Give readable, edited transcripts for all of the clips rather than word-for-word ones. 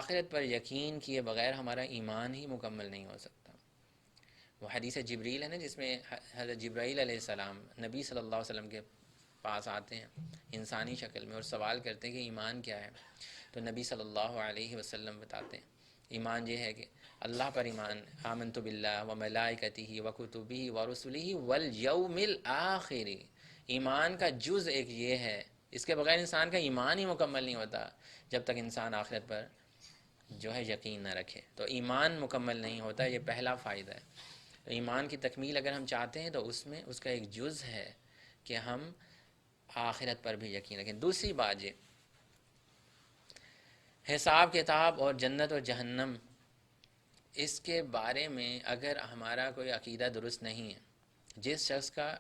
آخرت پر یقین کیے بغیر ہمارا ایمان ہی مکمل نہیں ہو سکتا۔ وہ حدیث جبریل ہے نا، جس میں حضرت جبرائیل علیہ السلام نبی صلی اللہ علیہ وسلم کے پاس آتے ہیں انسانی شکل میں اور سوال کرتے ہیں کہ ایمان کیا ہے، تو نبی صلی اللہ علیہ وسلم بتاتے ہیں ایمان یہ ہے کہ اللہ پر ایمان، آمنت باللہ و ملائکتہ و کتبہ و رسلہ والیوم الآخر۔ ایمان کا جز ایک یہ ہے، اس کے بغیر انسان کا ایمان ہی مکمل نہیں ہوتا جب تک انسان آخرت پر جو ہے یقین نہ رکھے۔ تو ایمان مکمل نہیں ہوتا، یہ پہلا فائدہ ہے۔ ایمان کی تکمیل اگر ہم چاہتے ہیں تو اس میں اس کا ایک جز ہے کہ ہم آخرت پر بھی یقین رکھیں۔ دوسری بات، یہ حساب کتاب اور جنت اور جہنم، اس کے بارے میں اگر ہمارا کوئی عقیدہ درست نہیں ہے، جس شخص کا،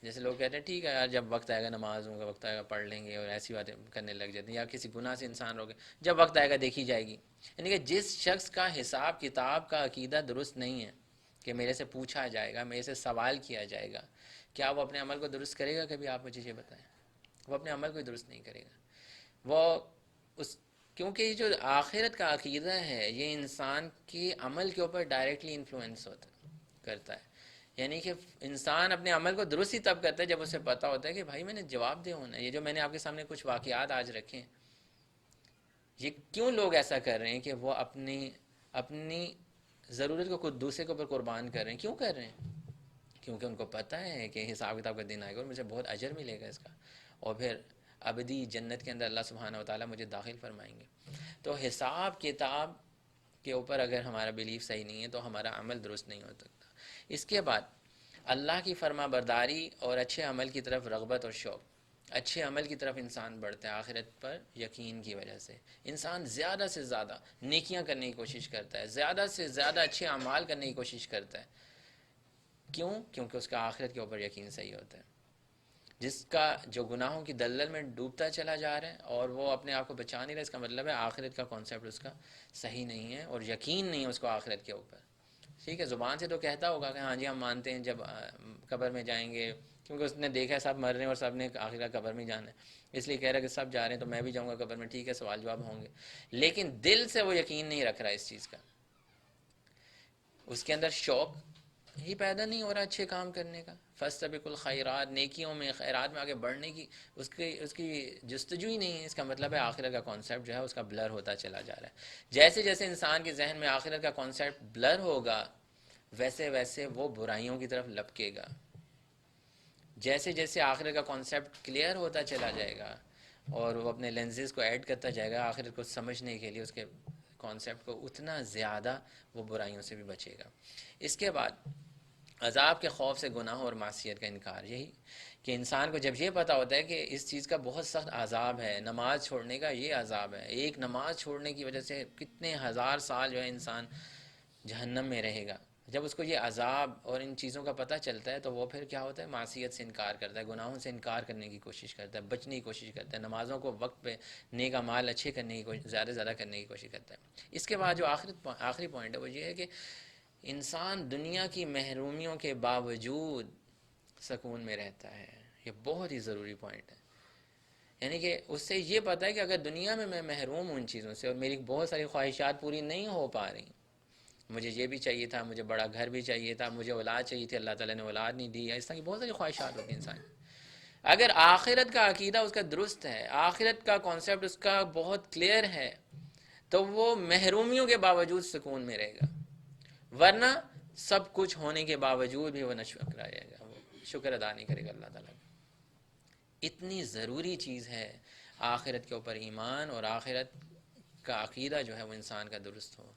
جیسے لوگ کہتے ہیں ٹھیک ہے یار جب وقت آئے گا نمازوں کا وقت آئے گا پڑھ لیں گے، اور ایسی باتیں کرنے لگ جاتے ہیں، یا کسی گناہ سے انسان روکے جب وقت آئے گا دیکھی جائے گی، یعنی کہ جس شخص کا حساب کتاب کا عقیدہ درست نہیں ہے کہ میرے سے پوچھا جائے گا، میرے سے سوال کیا جائے گا، کیا وہ اپنے عمل کو درست کرے گا؟ کبھی آپ مجھے یہ بتائیں، وہ اپنے عمل کو درست نہیں کرے گا۔ وہ اس کیونکہ یہ جو آخرت کا عقیدہ ہے یہ انسان کے عمل کے اوپر ڈائریکٹلی انفلوئنس کرتا ہے، یعنی کہ انسان اپنے عمل کو درست ہی تب کرتا ہے جب اسے پتہ ہوتا ہے کہ بھائی میں نے جواب دہ ہونا ہے۔ یہ جو میں نے آپ کے سامنے کچھ واقعات آج رکھے ہیں، یہ کیوں لوگ ایسا کر رہے ہیں کہ وہ اپنی ضرورت کو خود دوسرے کے اوپر قربان کر رہے ہیں؟ کیوں کر رہے ہیں؟ کیونکہ ان کو پتہ ہے کہ حساب کتاب کا دن آئے گا اور مجھے بہت اجر ملے گا اس کا، اور پھر ابدی جنت کے اندر اللہ سبحانہ و تعالیٰ مجھے داخل فرمائیں گے۔ تو حساب کتاب کے اوپر اگر ہمارا بلیف صحیح نہیں ہے تو ہمارا عمل درست نہیں ہو سکتا۔ اس کے بعد اللہ کی فرما برداری اور اچھے عمل کی طرف رغبت اور شوق، اچھے عمل کی طرف انسان بڑھتا ہے آخرت پر یقین کی وجہ سے۔ انسان زیادہ سے زیادہ نیکیاں کرنے کی کوشش کرتا ہے، زیادہ سے زیادہ اچھے اعمال کرنے کی کوشش کرتا ہے۔ کیوں؟ کیونکہ اس کا آخرت کے اوپر یقین صحیح ہوتا ہے۔ جس کا جو گناہوں کی دلدل میں ڈوبتا چلا جا رہا ہے اور وہ اپنے آپ کو بچا نہیں رہا، اس کا مطلب ہے آخرت کا کانسیپٹ اس کا صحیح نہیں ہے اور یقین نہیں ہے اس کو آخرت کے اوپر۔ ٹھیک ہے، زبان سے تو کہتا ہوگا کہ ہاں جی ہم مانتے ہیں جب قبر میں جائیں گے، کیونکہ اس نے دیکھا ہے سب مر رہے ہیں اور سب نے آخر قبر میں جانا ہے، اس لیے کہہ رہا ہے کہ سب جا رہے ہیں تو میں بھی جاؤں گا قبر میں، ٹھیک ہے سوال جواب ہوں گے، لیکن دل سے وہ یقین نہیں رکھ رہا اس چیز کا، اس کے اندر شوق ہی پیدا نہیں ہو رہا اچھے کام کرنے کا۔ فاستبقوا الخیرات، نیکیوں میں خیرات میں آگے بڑھنے کی اس کی جستجو ہی نہیں ہے۔ اس کا مطلب ہے آخرت کا کانسیپٹ جو ہے اس کا بلر ہوتا چلا جا رہا ہے۔ جیسے جیسے انسان کے ذہن میں آخرت کا کانسیپٹ بلر ہوگا ویسے ویسے وہ برائیوں کی طرف لپکے گا۔ جیسے جیسے آخرت کا کانسیپٹ کلیئر ہوتا چلا جائے گا اور وہ اپنے لینزز کو ایڈ کرتا جائے گا آخرت کو سمجھنے کے لیے، اس کے کانسیپٹ کو، اتنا زیادہ وہ برائیوں سے بھی بچے گا۔ اس کے بعد عذاب کے خوف سے گناہ اور معصیت کا انکار، یہی کہ انسان کو جب یہ پتہ ہوتا ہے کہ اس چیز کا بہت سخت عذاب ہے، نماز چھوڑنے کا یہ عذاب ہے، ایک نماز چھوڑنے کی وجہ سے کتنے ہزار سال جو ہے انسان جہنم میں رہے گا، جب اس کو یہ عذاب اور ان چیزوں کا پتہ چلتا ہے تو وہ پھر کیا ہوتا ہے؟ معصیت سے انکار کرتا ہے، گناہوں سے انکار کرنے کی کوشش کرتا ہے، بچنے کی کوشش کرتا ہے، نمازوں کو وقت پہ، نیک اعمال اچھے کرنے کی کوشش، زیادہ سے زیادہ کرنے کی کوشش کرتا ہے۔ اس کے بعد جو آخری پوائنٹ ہے وہ یہ ہے کہ انسان دنیا کی محرومیوں کے باوجود سکون میں رہتا ہے۔ یہ بہت ہی ضروری پوائنٹ ہے، یعنی کہ اس سے یہ پتہ ہے کہ اگر دنیا میں میں محروم ہوں ان چیزوں سے اور میری بہت ساری خواہشات پوری نہیں ہو پا رہی، مجھے یہ بھی چاہیے تھا، مجھے بڑا گھر بھی چاہیے تھا، مجھے اولاد چاہیے تھی، اللہ تعالیٰ نے اولاد نہیں دی، اس طرح کی بہت ساری خواہشات ہوتی ہیں انسان۔ اگر آخرت کا عقیدہ اس کا درست ہے، آخرت کا کانسیپٹ اس کا بہت کلیئر ہے، تو وہ محرومیوں کے باوجود سکون میں رہے گا، ورنہ سب کچھ ہونے کے باوجود بھی وہ ناشکر رہے گا، وہ شکر ادا نہیں کرے گا اللہ تعالیٰ کا۔ اتنی ضروری چیز ہے آخرت کے اوپر ایمان، اور آخرت کا عقیدہ جو ہے وہ انسان کا درست ہو۔